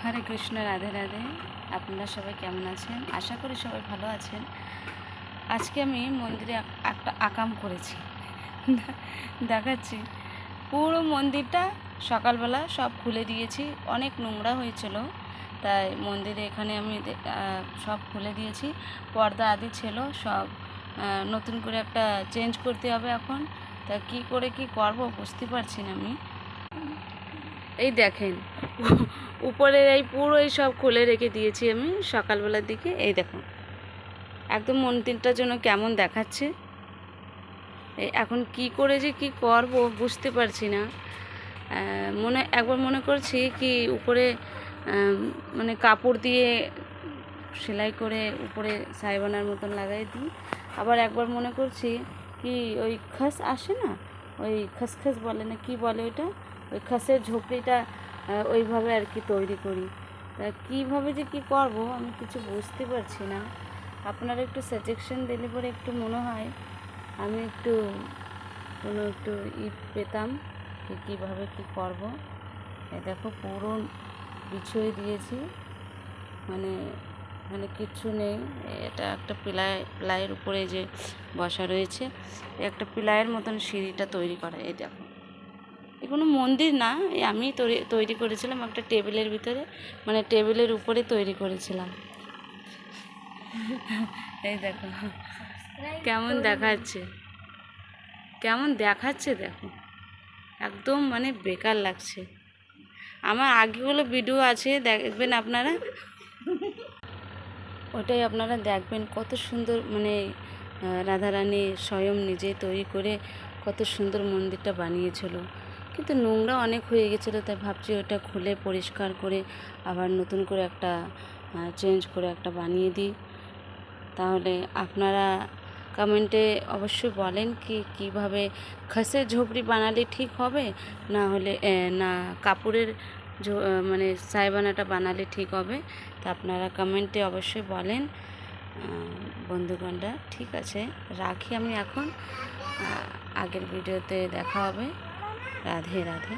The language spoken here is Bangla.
হরে কৃষ্ণ, রাধে রাধে। আপনারা সবাই কেমন আছেন? আশা করি সবাই ভালো আছেন। আজকে আমি মন্দিরে একটা আকাম করেছি, দেখাচ্ছি। পুরো মন্দিরটা সকালবেলা সব খুলে দিয়েছি, অনেক নোংরা হয়েছিল, তাই মন্দিরে এখানে আমি সব খুলে দিয়েছি। পর্দা আদি ছিল সব নতুন করে একটা চেঞ্জ করতে হবে এখন। তা কী করে কি করব বুঝতে পারছি না আমি। এই দেখেন, উপরের এই পুরো এই সব খুলে রেখে দিয়েছি আমি সকালবেলার দিকে। এই দেখুন একদম মন্দিরটার জন্য কেমন দেখাচ্ছে। এখন কি করে যে কি করব বুঝতে পারছি না। একবার মনে করছি কি উপরে মানে কাপড় দিয়ে সেলাই করে উপরে সাইবানার মতন লাগাই দিই। আবার একবার মনে করছি কি ওই খাস আসে না, ওই খসখস বলে না কি বলে ওইটা, ওই খাসের ঝোপড়িটা ওইভাবে আর কি তৈরি করি। তা কীভাবে যে কি করব আমি কিছু বুঝতে পারছি না। আপনারা একটু সাজেশন দিলে পরে একটু মনে হয় আমি একটু একটু পেতাম কি কীভাবে কী করব। দেখো পুরো বিছিয়ে দিয়েছি, মানে মানে কিচ্ছু নেই। এটা একটা প্লাইয়ের উপরে যে বসা রয়েছে, একটা প্লাইয়ের মতন সিঁড়িটা তৈরি করা। এই দেখো, এ কোনো মন্দির না, আমি তৈরি করেছিলাম একটা টেবিলের ভিতরে, মানে টেবিলের উপরে তৈরি করেছিলাম। এই দেখো কেমন দেখাচ্ছে, কেমন দেখাচ্ছে দেখো, একদম মানে বেকার লাগছে। আমার আগেগুলো ভিডিও আছে, দেখবেন আপনারা, ওটাই আপনারা দেখবেন কত সুন্দর, মানে রাধারানী স্বয়ং নিজে তৈরি করে কত সুন্দর মন্দিরটা বানিয়েছিল। কিন্তু নোংরা অনেক হয়ে গেছিলো, তাই ভাবছি ওটা খুলে পরিষ্কার করে আবার নতুন করে একটা চেঞ্জ করে একটা বানিয়ে দিই। তাহলে আপনারা কমেন্টে অবশ্যই বলেন কি কীভাবে খাসের ঝোপড়ি বানালে ঠিক হবে, না হলে না কাপড়ের মানে সাইবানাটা বানালে ঠিক হবে। তা আপনারা কমেন্টে অবশ্যই বলেন বন্ধুগণরা। ঠিক আছে, রাখি আমি এখন, আগের ভিডিওতে দেখা হবে। রাধে রাধে।